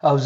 اعوذ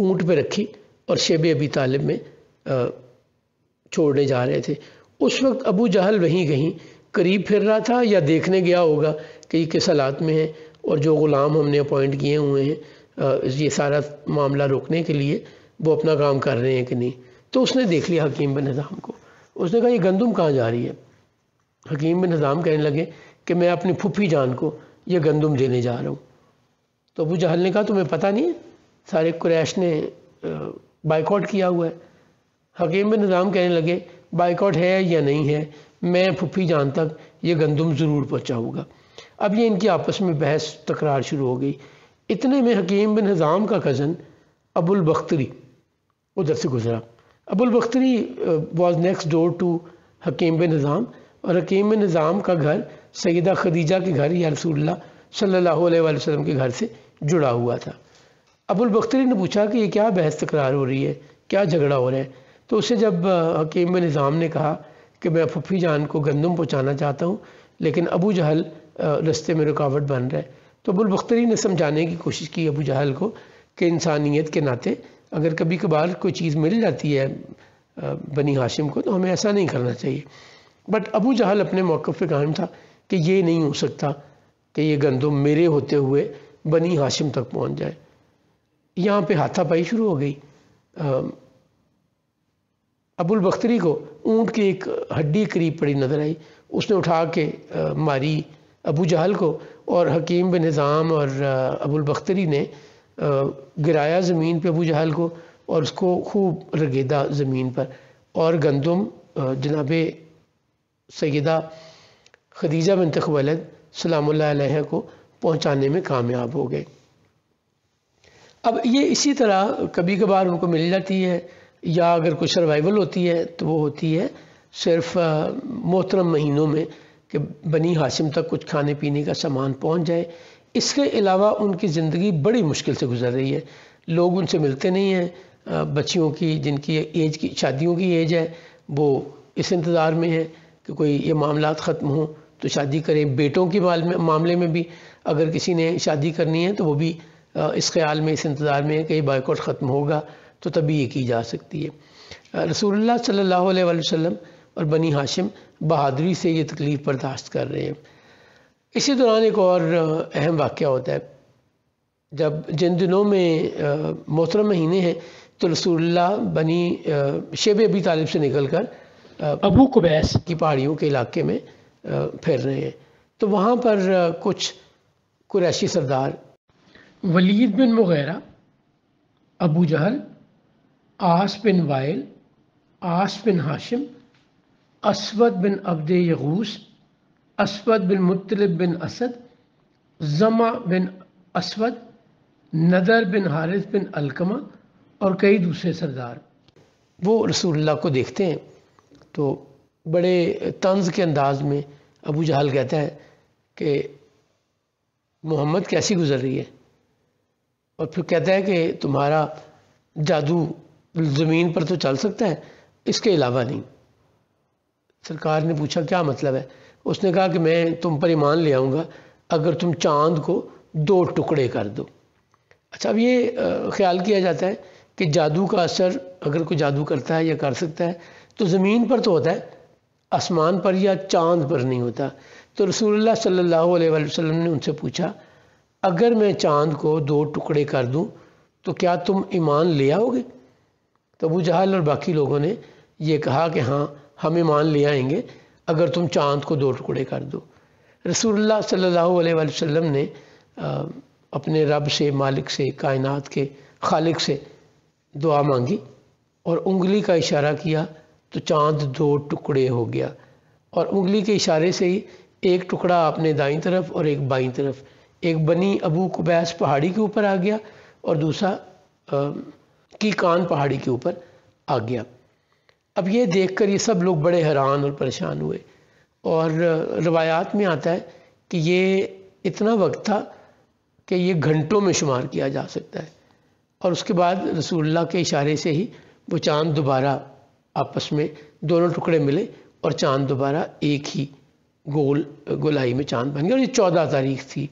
اونٹ پہ رکھی اور شیب ابی طالب میں چھوڑنے جا رہے تھے۔ اس وقت ابو جہل وہیں کہیں قریب پھر رہا تھا یا دیکھنے گیا ہوگا کہ یہ کس حالات میں ہے اور جو غلام ہم نے اپوائنٹ کیے ہوئے ہیں یہ سارا معاملہ روکنے کے لیے وہ اپنا کام کر رہے ہیں کہ نہیں۔ تو اس نے دیکھ لیا حکیم بن حزام کو، اس نے کہا یہ گندم کہاں جا رہی ہے؟ حکیم بن حزام کہنے لگے کہ میں اپنی پھپھی جان کو یہ گندم دینے جا رہا ہوں۔ تو ابو جہل نے کہا تمہیں پتہ نہیں ہے سارے قریش نے بائیکاٹ کیا ہوا ہے؟ حکیم بن حزام کہنے لگے بائیکاٹ ہے یا نہیں ہے، میں پھپھی جان تک یہ گندم ضرور پہنچاؤں گا۔ اب یہ ان کی آپس میں بحث تکرار شروع ہو گئی۔ اتنے میں حکیم بن حزام کا کزن ابو البختری ادھر سے گزرا۔ ابو البختری واز نیکسٹ ڈور ٹو حکیم بن حزام، اور حکیم بن حزام کا گھر سیدہ خدیجہ کے گھر یا رسول اللہ صلی اللہ علیہ وآلہ وسلم کے گھر سے جڑا ہوا تھا۔ ابو البختری نے پوچھا کہ یہ کیا بحث تکرار ہو رہی ہے، کیا جھگڑا ہو رہا ہے؟ تو اسے جب حکیم بن حزام نے کہا کہ میں پھپھی جان کو گندم پہنچانا چاہتا ہوں لیکن ابو جہل رستے میں رکاوٹ بن رہا ہے، تو ابو البختری نے سمجھانے کی کوشش کی ابو جہل کو کہ انسانیت کے ناطے اگر کبھی کبھار کوئی چیز مل جاتی ہے بنی ہاشم کو تو ہمیں ایسا نہیں کرنا چاہیے۔ بٹ ابو جہل اپنے موقف پہ قائم تھا کہ یہ نہیں ہو سکتا کہ یہ گندم میرے ہوتے ہوئے بنی ہاشم تک پہنچ جائے۔ یہاں پہ ہاتھا پائی شروع ہو گئی۔ ابو البختری کو اونٹ کی ایک ہڈی قریب پڑی نظر آئی، اس نے اٹھا کے ماری ابو جہل کو، اور حکیم بن حزام اور ابو البختری نے گرایا زمین پہ ابو جہل کو اور اس کو خوب رگیدا زمین پر، اور گندم جناب سیدہ خدیجہ بنت خویلد سلام اللہ علیہ کو پہنچانے میں کامیاب ہو گئے۔ اب یہ اسی طرح کبھی کبھار ان کو مل جاتی ہے، یا اگر کوئی سروائیول ہوتی ہے تو وہ ہوتی ہے صرف محترم مہینوں میں کہ بنی ہاشم تک کچھ کھانے پینے کا سامان پہنچ جائے۔ اس کے علاوہ ان کی زندگی بڑی مشکل سے گزر رہی ہے، لوگ ان سے ملتے نہیں ہیں، بچیوں کی جن کی ایج کی شادیوں کی ایج ہے وہ اس انتظار میں ہے کہ کوئی یہ معاملات ختم ہوں تو شادی کریں، بیٹوں کے معاملے میں بھی اگر کسی نے شادی کرنی ہے تو وہ بھی اس خیال میں اس انتظار میں ہے کہ یہ بائیکاٹ ختم ہوگا تو تبھی یہ کی جا سکتی ہے۔ رسول اللہ صلی اللہ علیہ وآلہ وسلم اور بنی ہاشم بہادری سے یہ تکلیف برداشت کر رہے ہیں۔ اسی دوران ایک اور اہم واقعہ ہوتا ہے، جب جن دنوں میں محترم مہینے ہیں تو رسول اللہ بنی شیب ابی طالب سے نکل کر ابو قبیس کی پہاڑیوں کے علاقے میں پھر رہے ہیں، تو وہاں پر کچھ قریشی سردار ولید بن مغیرہ، ابو جہل، عاص بن وائل، عاص بن ہاشم، اسود بن عبد یغوث، اسود بن مطلب بن اسد، زمع بن اسود، نذر بن حارث بن علقمہ اور کئی دوسرے سردار وہ رسول اللہ کو دیکھتے ہیں تو بڑے طنز کے انداز میں ابو جہل کہتا ہے کہ محمد کیسی گزر رہی ہے، اور پھر کہتا ہے کہ تمہارا جادو زمین پر تو چل سکتا ہے، اس کے علاوہ نہیں۔ سرکار نے پوچھا کیا مطلب ہے؟ اس نے کہا کہ میں تم پر ایمان لے آؤں گا اگر تم چاند کو 2 ٹکڑے کر دو۔ اچھا، اب یہ خیال کیا جاتا ہے کہ جادو کا اثر اگر کوئی جادو کرتا ہے یا کر سکتا ہے تو زمین پر تو ہوتا ہے، آسمان پر یا چاند پر نہیں ہوتا۔ تو رسول اللہ صلی اللہ علیہ وآلہ وسلم نے ان سے پوچھا اگر میں چاند کو 2 ٹکڑے کر دوں تو کیا تم ایمان لے آؤ گے؟ تو ابو جہل اور باقی لوگوں نے یہ کہا کہ ہاں ہم ایمان لے آئیں گے اگر تم چاند کو 2 ٹکڑے کر دو۔ رسول اللہ صلی اللہ علیہ وآلہ وسلم نے اپنے رب سے، مالک سے، کائنات کے خالق سے دعا مانگی اور انگلی کا اشارہ کیا تو چاند 2 ٹکڑے ہو گیا، اور انگلی کے اشارے سے ہی ایک ٹکڑا آپ نے دائیں طرف اور ایک بائیں طرف، ایک بنی ابو قبیس پہاڑی کے اوپر آ گیا اور دوسرا کی کان پہاڑی کے اوپر آ گیا۔ اب یہ دیکھ کر یہ سب لوگ بڑے حیران اور پریشان ہوئے، اور روایات میں آتا ہے کہ یہ اتنا وقت تھا کہ یہ گھنٹوں میں شمار کیا جا سکتا ہے، اور اس کے بعد رسول اللہ کے اشارے سے ہی وہ چاند دوبارہ آپس میں دونوں ٹکڑے ملے اور چاند دوبارہ ایک ہی گولائی میں چاند بن گیا، اور یہ 14 تاریخ تھی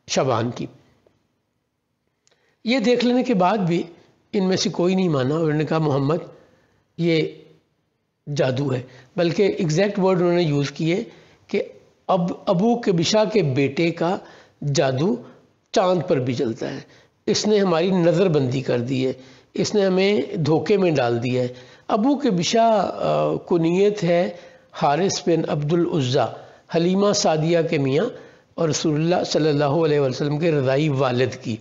شعبان کی۔ یہ دیکھ لینے کے بعد بھی ان میں سے کوئی نہیں مانا اور انہوں نے کہا محمد یہ جادو ہے، بلکہ ایگزیکٹ ورڈ انہوں نے یوز کیے کہ ابو کبشا کے بیٹے کا جادو چاند پر بھی چلتا ہے، اس نے ہماری نظر بندی کر دی ہے، اس نے ہمیں دھوکے میں ڈال دیا ہے۔ ابو کبشا کنیت ہے حارث بن عبد العزا، حلیمہ سعدیہ کے میاں اور رسول اللہ صلی اللہ علیہ وسلم کے رضائی والد کی۔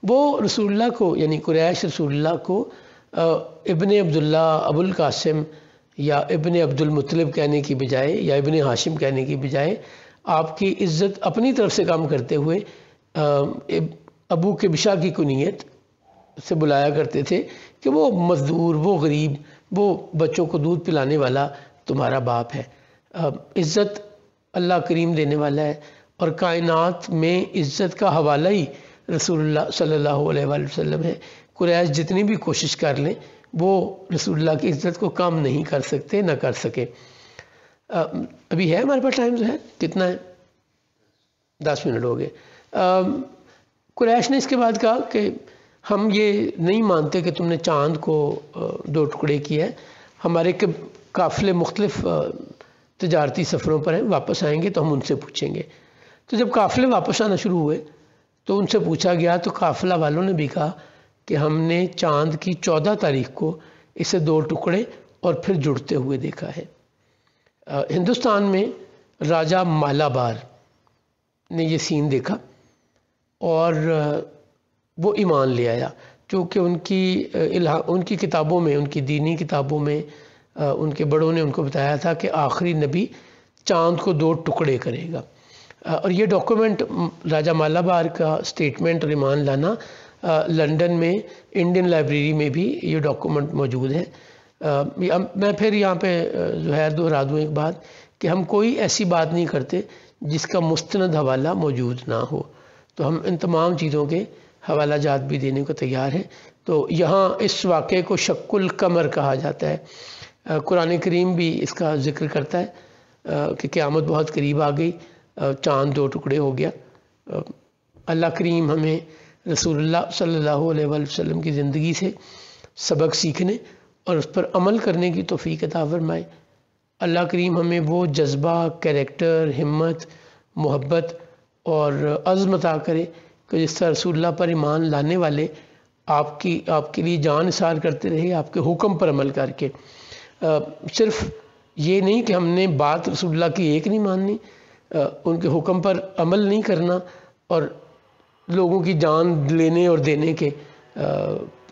وہ رسول اللہ کو یعنی قریش رسول اللہ کو ابن عبداللہ ابو القاسم یا ابن عبد المطلب کہنے کی بجائے یا ابن ہاشم کہنے کی بجائے آپ کی عزت اپنی طرف سے کام کرتے ہوئے ابو کبشا کی کنیت سے بلایا کرتے تھے کہ وہ مزدور، وہ غریب، وہ بچوں کو دودھ پلانے والا تمہارا باپ ہے۔ عزت اللہ کریم دینے والا ہے اور کائنات میں عزت کا حوالہ ہی رسول اللہ صلی اللہ علیہ وآلہ وسلم ہے۔ قریش جتنی بھی کوشش کر لیں وہ رسول اللہ کی عزت کو کم نہیں کر سکتے، نہ کر سکے۔ ابھی ہے ہمارے پاس ٹائم، ہے کتنا ہے؟ 10 منٹ ہو گئے۔ قریش نے اس کے بعد کہا کہ ہم یہ نہیں مانتے کہ تم نے چاند کو 2 ٹکڑے کیا ہے، ہمارے قافلے مختلف تجارتی سفروں پر ہیں، واپس آئیں گے تو ہم ان سے پوچھیں گے۔ تو جب قافلے واپس آنا شروع ہوئے تو ان سے پوچھا گیا تو قافلہ والوں نے بھی کہا کہ ہم نے چاند کی 14 تاریخ کو اسے 2 ٹکڑے اور پھر جڑتے ہوئے دیکھا ہے۔ ہندوستان میں راجہ مالابار نے یہ سین دیکھا اور وہ ایمان لے آیا، چونکہ ان کی کتابوں میں، ان کی دینی کتابوں میں ان کے بڑوں نے ان کو بتایا تھا کہ آخری نبی چاند کو 2 ٹکڑے کرے گا، اور یہ ڈاکومنٹ راجہ مالابار کا سٹیٹمنٹ اور ایمان لانا لنڈن میں انڈین لائبریری میں بھی یہ ڈاکومنٹ موجود ہے۔ میں پھر یہاں پہ زہیر دہرا دوں ایک بات کہ ہم کوئی ایسی بات نہیں کرتے جس کا مستند حوالہ موجود نہ ہو، تو ہم ان تمام چیزوں کے حوالہ جات بھی دینے کو تیار ہیں۔ تو یہاں اس واقعے کو شق القمر کہا جاتا ہے۔ قرآن کریم بھی اس کا ذکر کرتا ہے کہ قیامت بہت قریب آ گئی، چاند 2 ٹکڑے ہو گیا۔ اللہ کریم ہمیں رسول اللہ صلی اللہ علیہ وآلہ وسلم کی زندگی سے سبق سیکھنے اور اس پر عمل کرنے کی توفیق عطا فرمائے۔ اللہ کریم ہمیں وہ جذبہ، کریکٹر، ہمت، محبت اور عزم عطا کرے کہ جس طرح رسول اللہ پر ایمان لانے والے آپ کے لیے جان نثار کرتے رہے، آپ کے حکم پر عمل کر کے۔ صرف یہ نہیں کہ ہم نے بات رسول اللہ کی ایک نہیں ماننی، ان کے حکم پر عمل نہیں کرنا اور لوگوں کی جان لینے اور دینے کے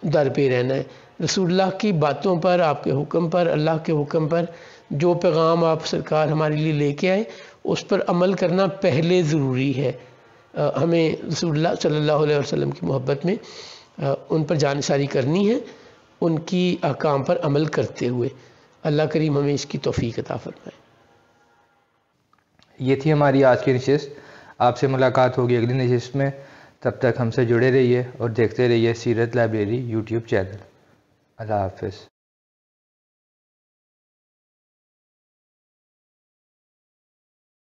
در پہ رہنا ہے۔ رسول اللہ کی باتوں پر، آپ کے حکم پر، اللہ کے حکم پر جو پیغام آپ سرکار ہمارے لیے لے کے آئے اس پر عمل کرنا پہلے ضروری ہے۔ ہمیں رسول اللہ صلی اللہ علیہ وسلم کی محبت میں ان پر جانثاری کرنی ہے، ان کی احکام پر عمل کرتے ہوئے۔ اللہ کریم ہمیں اس کی توفیق عطا فرمائے۔ یہ تھی ہماری آج کی نشست۔ آپ سے ملاقات ہوگی اگلی نشست میں، تب تک ہم سے جڑے رہیے اور دیکھتے رہیے سیرت لائبریری یوٹیوب چینل۔ اللہ حافظ۔